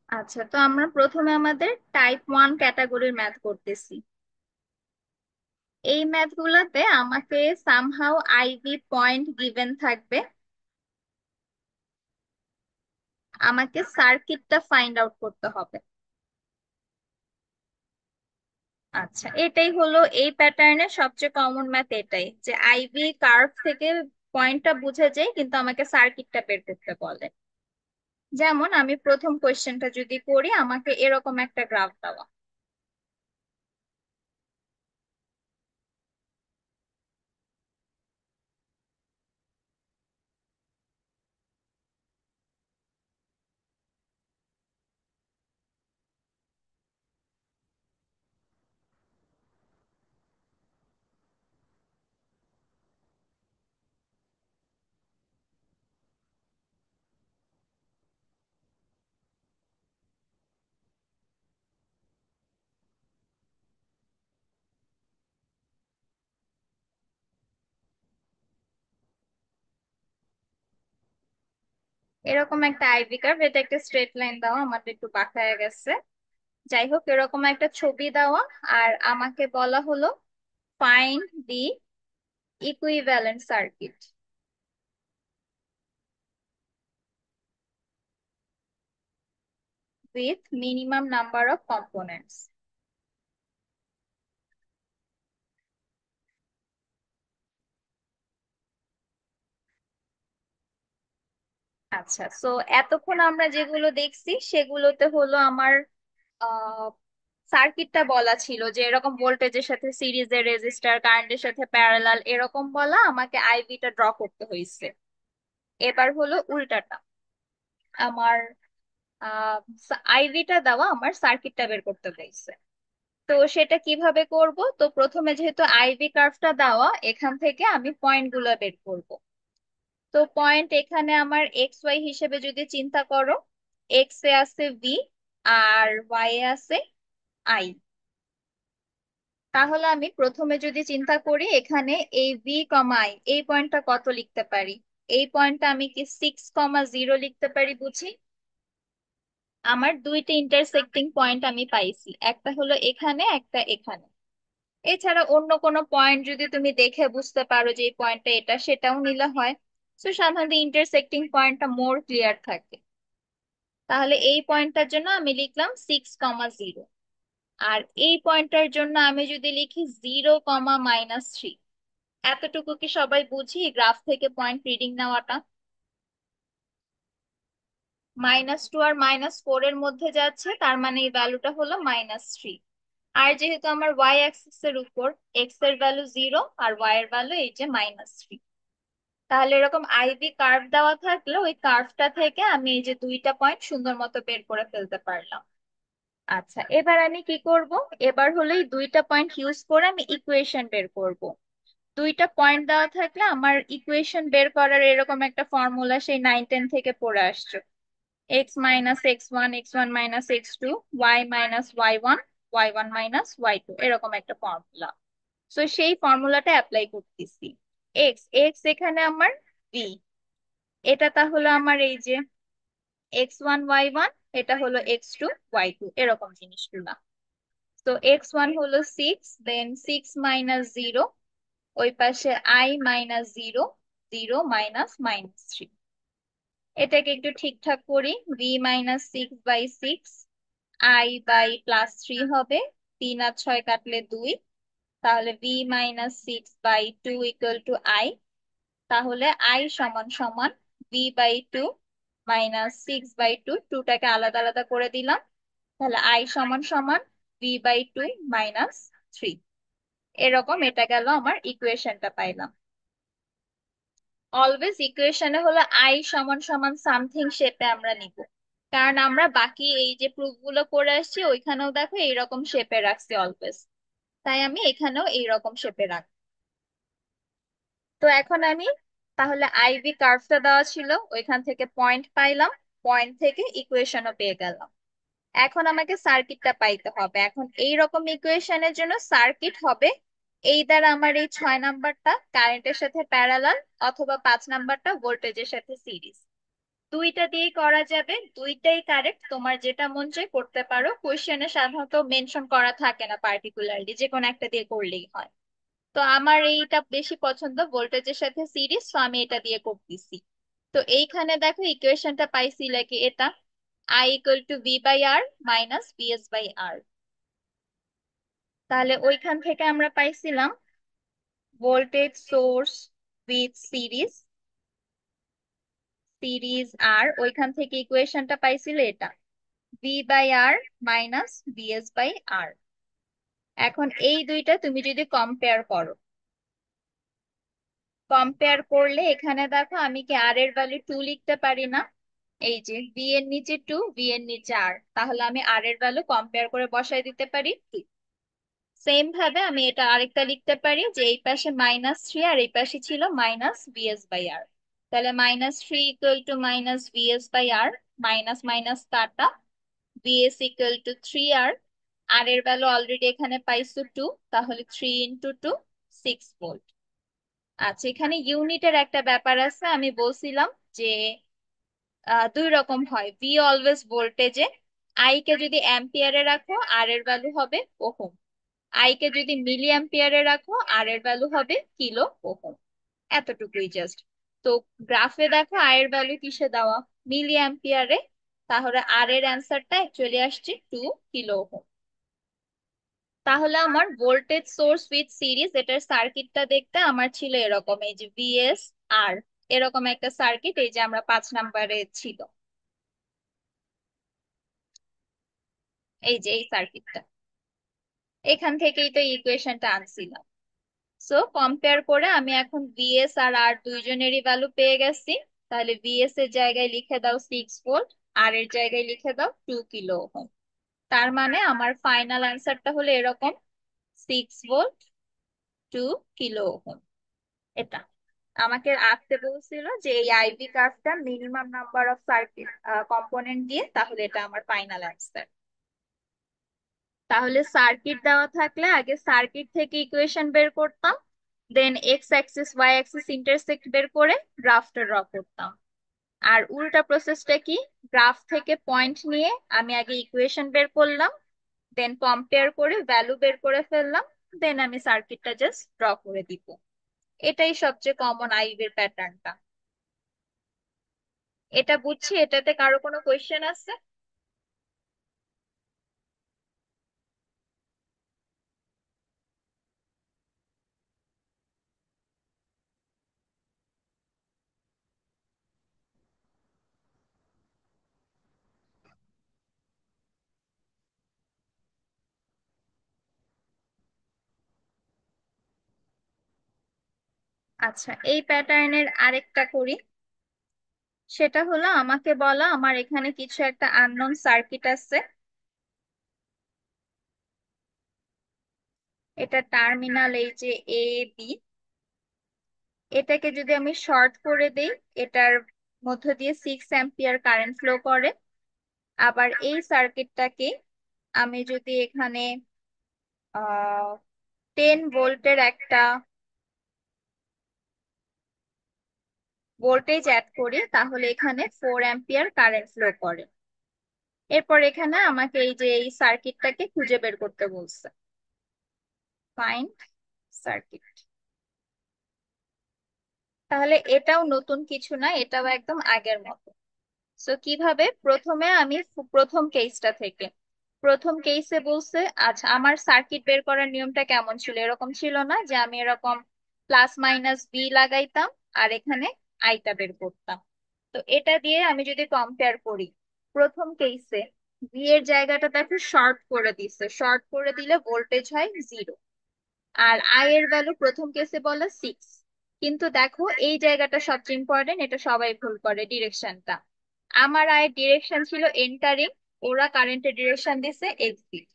আচ্ছা, তো আমরা প্রথমে আমাদের টাইপ 1 ক্যাটাগরির ম্যাথ করতেছি। এই ম্যাথ গুলাতে আমাকে সামহাউ আইভি পয়েন্ট গিভেন থাকবে, আমাকে সার্কিটটা ফাইন্ড আউট করতে হবে। আচ্ছা, এটাই হলো এই প্যাটার্নের সবচেয়ে কমন ম্যাথ, এটাই যে আইভি কার্ভ থেকে পয়েন্টটা বুঝে যায় কিন্তু আমাকে সার্কিটটা বের করতে বলে। যেমন আমি প্রথম কোয়েশ্চেনটা যদি করি, আমাকে এরকম একটা গ্রাফ দেওয়া। এরকম একটা আইভি কার্ভ, এটা একটা স্ট্রেট লাইন দেওয়া, আমাদের একটু বাঁকা হয়ে গেছে। যাই হোক, এরকম একটা ছবি দেওয়া, আর আমাকে বলা হলো find the equivalent circuit with minimum number of components. আচ্ছা, সো এতক্ষণ আমরা যেগুলো দেখছি সেগুলোতে হলো আমার সার্কিটটা বলা ছিল যে এরকম ভোল্টেজের সাথে সিরিজে রেজিস্টার, কারেন্টের সাথে প্যারালাল এরকম বলা, আমাকে আইভিটা ড্র করতে হয়েছে। এবার হলো উল্টাটা, আমার আইভিটা দেওয়া, আমার সার্কিটটা বের করতে হয়েছে। তো সেটা কিভাবে করব? তো প্রথমে যেহেতু আইভি কার্ভটা দেওয়া, এখান থেকে আমি পয়েন্ট গুলো বের করব। তো পয়েন্ট এখানে আমার এক্স ওয়াই হিসেবে যদি চিন্তা করো, এক্স এ আছে ভি আর ওয়াই এ আছে আই। তাহলে আমি প্রথমে যদি চিন্তা করি, এখানে এই ভি কমা আই এই পয়েন্টটা কত লিখতে পারি? এই পয়েন্টটা আমি কি 6,0 লিখতে পারি বুঝি। আমার দুইটা ইন্টারসেক্টিং পয়েন্ট আমি পাইছি, একটা হলো এখানে, একটা এখানে। এছাড়া অন্য কোনো পয়েন্ট যদি তুমি দেখে বুঝতে পারো যে এই পয়েন্টটা এটা, সেটাও নিলে হয়। তো সাধারণত ইন্টারসেক্টিং পয়েন্টটা মোর ক্লিয়ার থাকে। তাহলে এই পয়েন্টটার জন্য আমি লিখলাম 6,0। আর এই পয়েন্টটার জন্য আমি যদি লিখি 0,-3। এতটুকু কি সবাই বুঝি গ্রাফ থেকে পয়েন্ট রিডিং নেওয়াটা? -2 আর -4 এর মধ্যে যাচ্ছে, তার মানে এই ভ্যালুটা হলো -3। আর যেহেতু আমার ওয়াই অ্যাক্সিস এর উপর, এক্স এর ভ্যালু 0 আর ওয়াই এর ভ্যালু এই যে -3, তাহলে এরকম আইভি কার্ভ দেওয়া থাকলে ওই কার্ভটা থেকে আমি এই যে দুইটা পয়েন্ট সুন্দর মতো বের করে ফেলতে পারলাম। আচ্ছা, এবার আমি কি করব? এবার হলো এই দুইটা পয়েন্ট ইউজ করে আমি ইকুয়েশন বের করব। দুইটা পয়েন্ট দেওয়া থাকলে আমার ইকুয়েশন বের করার এরকম একটা ফর্মুলা সেই 9-10 থেকে পড়ে আসছো, x-x1, x1 - x2, y - y1, y1 - y2, এরকম একটা ফর্মুলা। সো সেই ফর্মুলাটা অ্যাপ্লাই করতেছি। এক্স এক্স এখানে আমার ভি, এটা তাহলে আমার এই যে x1 y1, এটা হলো x2 y2, এরকম জিনিসগুলা। তো x1 হলো 6, দেন 6 - 0, ওই পাশে i - 0, 0 - -3। এটাকে একটু ঠিকঠাক করি। v - 6/6, i/+3 হবে, 3 আর 6 কাটলে 2, তাহলে v - 6/2 = i। তাহলে i সমান সমান v/2 -6/2, টুটাকে আলাদা আলাদা করে দিলাম, তাহলে i সমান সমান v/2 - 3। এরকম এটা গেল আমার ইকুয়েশনটা পাইলাম। অলওয়েজ ইকুয়েশনে হলো i সমান সমান সামথিং শেপে আমরা নিব, কারণ আমরা বাকি এই যে প্রুফ গুলো করে আসছি ওইখানেও দেখো এইরকম শেপে রাখছি অলওয়েজ, তাই আমি এখানেও এইরকম শেপে রাখবো। তো এখন আমি তাহলে আইভি কার্ভটা দেওয়া ছিল, ওইখান থেকে পয়েন্ট পাইলাম, পয়েন্ট থেকে ইকুয়েশনও পেয়ে গেলাম। এখন আমাকে সার্কিটটা পাইতে হবে। এখন এই রকম ইকুয়েশনের জন্য সার্কিট হবে এই দ্বারা আমার এই 6 নাম্বারটা কারেন্টের সাথে প্যারালাল, অথবা 5 নাম্বারটা ভোল্টেজের সাথে সিরিজ। দুইটা দিয়েই করা যাবে, দুইটাই কারেক্ট, তোমার যেটা মন চায় করতে পারো। কোয়েশ্চেনে সাধারণত মেনশন করা থাকে না পার্টিকুলারলি, যে কোনো একটা দিয়ে করলেই হয়। তো আমার এইটা বেশি পছন্দ, ভোল্টেজের সাথে সিরিজ, তো আমি এটা দিয়ে করতেছি। তো এইখানে দেখো ইকুয়েশনটা পাইছি লাগে এটা, I = V/R - VS/R। তাহলে ওইখান থেকে আমরা পাইছিলাম voltage source with series, series r, ওইখান থেকে ইকুয়েশনটা পাইছিল এটা, V/R - VS/R। এখন এই দুইটা তুমি যদি কম্পেয়ার করো, কম্পেয়ার করলে এখানে দেখো আমি কি আর এর ভ্যালু 2 লিখতে পারি না? এই যে ভি এর নিচে 2, ভি এর নিচে আর, তাহলে আমি আর এর ভ্যালু কম্পেয়ার করে বসাই দিতে পারি 2। সেম ভাবে আমি এটা আরেকটা লিখতে পারি যে এই পাশে -3 আর এই পাশে ছিল -VS/R, তাহলে -3 = -VS/R, মাইনাস মাইনাস কাটা, VS = 3R, আর এর ভ্যালু অলরেডি এখানে পাইছো 2, তাহলে 3 × 2 6 ভোল্ট। আচ্ছা, এখানে ইউনিটের একটা ব্যাপার আছে, আমি বলছিলাম যে দুই রকম হয়, ভি অলওয়েজ ভোল্টেজে, আই কে যদি অ্যাম্পিয়ারে রাখো আর এর ভ্যালু হবে ওহম, আই কে যদি মিলি অ্যাম্পিয়ারে রাখো আর এর ভ্যালু হবে কিলো ওহম। এতটুকুই জাস্ট। তো গ্রাফে দেখো আই এর ভ্যালু কিসে দেওয়া, মিলি অ্যাম্পিয়ারে, তাহলে আর এর অ্যান্সারটা অ্যাকচুয়ালি আসছে 2 কিলো ওহম। তাহলে আমার ভোল্টেজ সোর্স উইথ সিরিজ এটার সার্কিটটা দেখতে আমার ছিল এরকম, এই যে ভিএস আর, এরকম একটা সার্কিট, এই যে আমরা 5 নাম্বারে ছিল, এই যে এই সার্কিটটা, এখান থেকেই তো ইকুয়েশনটা আনছিলাম। সো কম্পেয়ার করে আমি এখন ভিএস আর আর দুইজনেরই ভ্যালু পেয়ে গেছি। তাহলে ভিএস এর জায়গায় লিখে দাও 6 ভোল্ট, আর এর জায়গায় লিখে দাও 2 কিলো ওহম। তার মানে আমার ফাইনাল অ্যান্সারটা হলো এরকম, 6 ভোল্ট, 2 কিলো ওহম। এটা আমাকে আঁকতে বলছিল যে এই আইভি কার্ভটা minimum number of circuit component দিয়ে, তাহলে এটা আমার ফাইনাল অ্যান্সার। তাহলে সার্কিট দেওয়া থাকলে আগে সার্কিট থেকে ইকুয়েশন বের করতাম, then x axis y axis intersect বের করে গ্রাফটা ড্র করতাম। আর উল্টা প্রসেসটা কি, গ্রাফ থেকে পয়েন্ট নিয়ে আমি আগে ইকুয়েশন বের করলাম, দেন কম্পেয়ার করে ভ্যালু বের করে ফেললাম, দেন আমি সার্কিটটা জাস্ট ড্র করে দিব। এটাই সবচেয়ে কমন আইভির প্যাটার্নটা। এটা বুঝছি, এটাতে কারো কোনো কোয়েশ্চেন আছে? আচ্ছা, এই প্যাটার্নের আরেকটা করি। সেটা হলো আমাকে বলা আমার এখানে কিছু একটা আননোন সার্কিট আছে, এটা টার্মিনাল এই যে এ বি, এটাকে যদি আমি শর্ট করে দেই, এটার মধ্য দিয়ে 6 অ্যাম্পিয়ার কারেন্ট ফ্লো করে। আবার এই সার্কিটটাকে আমি যদি এখানে 10 ভোল্টের একটা ভোল্টেজ অ্যাড করি, তাহলে এখানে 4 অ্যাম্পিয়ার কারেন্ট ফ্লো করে। এরপর এখানে আমাকে এই যে এই সার্কিটটাকে খুঁজে বের করতে বলছে, ফাইন্ড সার্কিট। তাহলে এটাও নতুন কিছু না, এটাও একদম আগের মতো। সো কিভাবে, প্রথমে আমি প্রথম কেসটা থেকে, প্রথম কেসে বলছে, আচ্ছা আমার সার্কিট বের করার নিয়মটা কেমন ছিল, এরকম ছিল না যে আমি এরকম প্লাস মাইনাস বি লাগাইতাম আর এখানে আইটা বের করতাম। তো এটা দিয়ে আমি যদি কম্পেয়ার করি, প্রথম কেসে বি এর জায়গাটা দেখো শর্ট করে দিচ্ছে, শর্ট করে দিলে ভোল্টেজ হয় 0। আর আই এর ভ্যালু প্রথম কেসে বলে 6। কিন্তু দেখো এই জায়গাটা সবচেয়ে ইম্পর্টেন্ট, এটা সবাই ভুল করে, ডিরেকশনটা। আমার আয়ের ডিরেকশন ছিল এন্টারিং, ওরা কারেন্টের ডিরেকশন দিছে এক্সিট।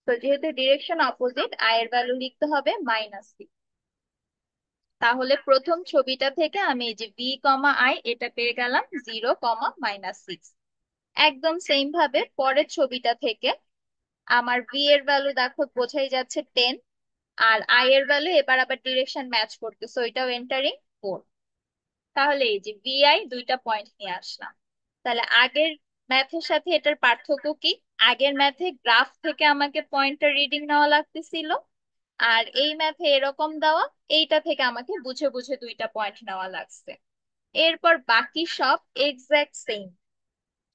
তো যেহেতু ডিরেকশন অপোজিট, আয়ের ভ্যালু লিখতে হবে -6। তাহলে প্রথম ছবিটা থেকে আমি এই যে ভি কমা আই এটা পেয়ে গেলাম 0, -6। একদম সেম ভাবে পরের ছবিটা থেকে আমার ভি এর ভ্যালু দেখো বোঝাই যাচ্ছে 10, আর আই এর ভ্যালু এবার আবার ডিরেকশন ম্যাচ করতেছে, ওইটাও এন্টারিং 4। তাহলে এই যে ভিআই দুইটা পয়েন্ট নিয়ে আসলাম। তাহলে আগের ম্যাথের সাথে এটার পার্থক্য কি, আগের ম্যাথে গ্রাফ থেকে আমাকে পয়েন্টার রিডিং নেওয়া লাগতেছিল, আর এই ম্যাথে এরকম দেওয়া, এইটা থেকে আমাকে বুঝে বুঝে দুইটা পয়েন্ট নেওয়া লাগছে। এরপর বাকি সব এক্সাক্ট সেম।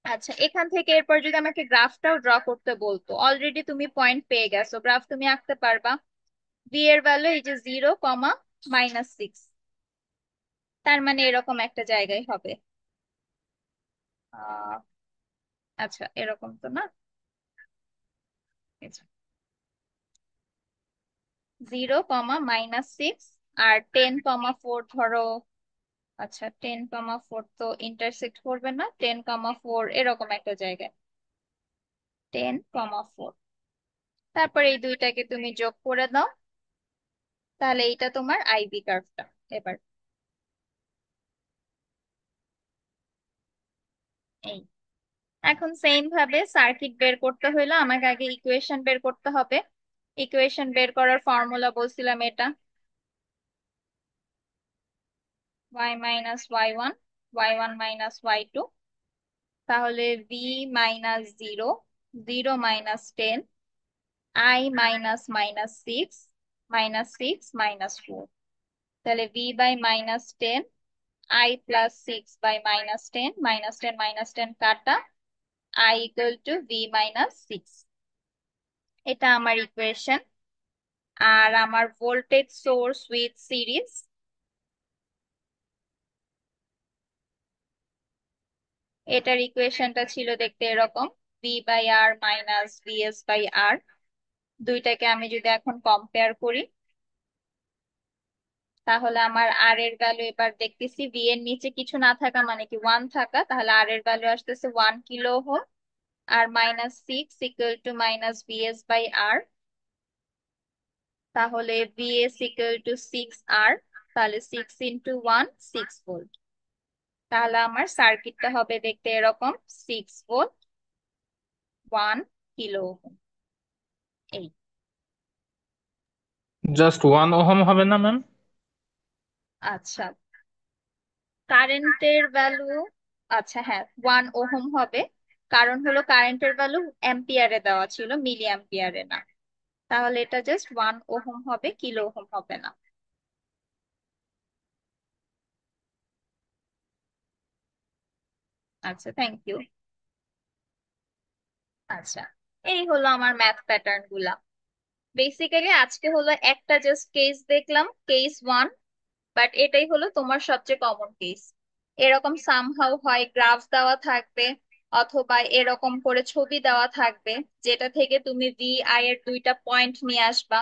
আচ্ছা, এখান থেকে এরপর যদি আমাকে গ্রাফটাও ড্র করতে বলতো, অলরেডি তুমি পয়েন্ট পেয়ে গেছো, গ্রাফ তুমি আঁকতে পারবা। ভি এর ভ্যালু এই যে 0, -6, তার মানে এরকম একটা জায়গায় হবে। আহ আচ্ছা, এরকম তো না, 0, -6 আর 10, 4 ধরো। আচ্ছা, 10, 4 তো ইন্টারসেক্ট করবে না, 10, 4 এরকম একটা জায়গায়, 10, 4। তারপর এই দুইটাকে তুমি যোগ করে দাও, তাহলে এইটা তোমার আইভি কার্ভটা। এবার এই, এখন সেম ভাবে সার্কিট বের করতে হইলে আমাকে আগে ইকুয়েশন বের করতে হবে। ইকুয়েশন বের করার ফর্মুলা বলছিলাম এটা, y - y1, y1 - y2। তাহলে v - 0, 0 - 10, i - -6, -6 - 4। তাহলে v by -10, i plus 6 by -10, -10 -10 কাটা, i ইকুয়াল টু v - 6। এটা আমার ইকুয়েশন। আর আমার ভোল্টেজ সোর্স উইথ সিরিজ, এটার ইকুয়েশনটা ছিল দেখতে এরকম, v by R minus v s by r. দুইটাকে আমি যদি এখন কম্পেয়ার করি, তাহলে আমার আর এর ভ্যালু এবার দেখতেছি ভি এর নিচে কিছু না থাকা মানে কি 1 থাকা, তাহলে আর এর ভ্যালু আসতেছে 1 কিলো ওহম। আর -6 equal to minus v s by r, তাহলে ভিএস ইকুয়াল টু 6 আর, তাহলে 6 × 1, 6 ভোল্ট। তাহলে আমার সার্কিটটা হবে দেখতে এরকম, 6 ভোল্ট, 1 কিলো ওহম। এই, জাস্ট 1 ওহম হবে না ম্যাম? আচ্ছা, কারেন্টের ভ্যালু, আচ্ছা হ্যাঁ 1 ওহম হবে, কারণ হলো কারেন্টের ভ্যালু অ্যাম্পিয়ারে দেওয়া ছিল, মিলি অ্যাম্পিয়ারে না। তাহলে এটা জাস্ট 1 ওহম হবে, কিলো ওহম হবে না। আচ্ছা, থ্যাংক ইউ। আচ্ছা, এই হলো আমার ম্যাথ প্যাটার্ন গুলা। বেসিক্যালি আজকে হলো একটা জাস্ট কেস দেখলাম, কেস 1। বাট এটাই হলো তোমার সবচেয়ে কমন কেস। এরকম সামহাউ হয় গ্রাফ দেওয়া থাকবে, অথবা এরকম করে ছবি দেওয়া থাকবে, যেটা থেকে তুমি ভি আই এর দুইটা পয়েন্ট নিয়ে আসবা।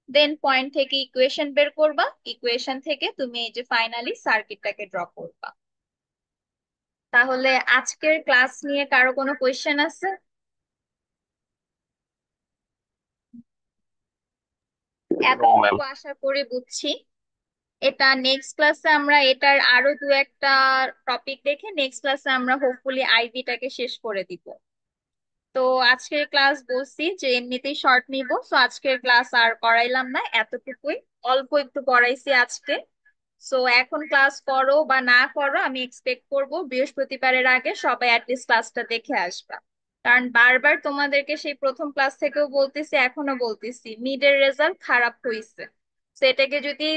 দেন পয়েন্ট থেকে ইকুয়েশন বের করবা, ইকুয়েশন থেকে তুমি এই যে ফাইনালি সার্কিটটাকে ড্র করবা। তাহলে আজকের ক্লাস নিয়ে কারো কোনো কোয়েশ্চেন আছে? No ma'am. এতটুকু আশা করি বুঝছি। এটা নেক্সট ক্লাসে আমরা এটার আরো দু একটা টপিক দেখে নেক্সট ক্লাসে আমরা হোপফুলি আইভিটাকে শেষ করে দিব। তো আজকের ক্লাস বলছি যে এমনিতেই শর্ট নিব, সো আজকের ক্লাস আর করাইলাম না, এতটুকুই। অল্প একটু পড়াইছি আজকে। সো এখন ক্লাস করো বা না করো, আমি এক্সপেক্ট করব বৃহস্পতিবারের আগে সবাই অ্যাটলিস্ট ক্লাসটা দেখে আসবা। কারণ বারবার তোমাদেরকে সেই প্রথম ক্লাস থেকেও বলতেছি, এখনো বলতেছি, মিডের রেজাল্ট খারাপ হয়েছে। সেটাকে যদি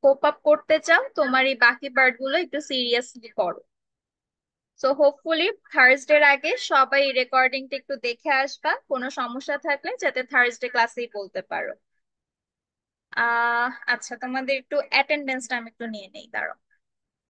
কোপ আপ করতে চাও, তোমার এই বাকি পার্ট গুলো একটু সিরিয়াসলি করো। সো হোপফুলি থার্সডের আগে সবাই রেকর্ডিংটা একটু দেখে আসবা, কোনো সমস্যা থাকলে যাতে থার্সডে ক্লাসেই বলতে পারো। আচ্ছা, তোমাদের একটু অ্যাটেন্ডেন্সটা আমি একটু নিয়ে নেই, দাঁড়াও।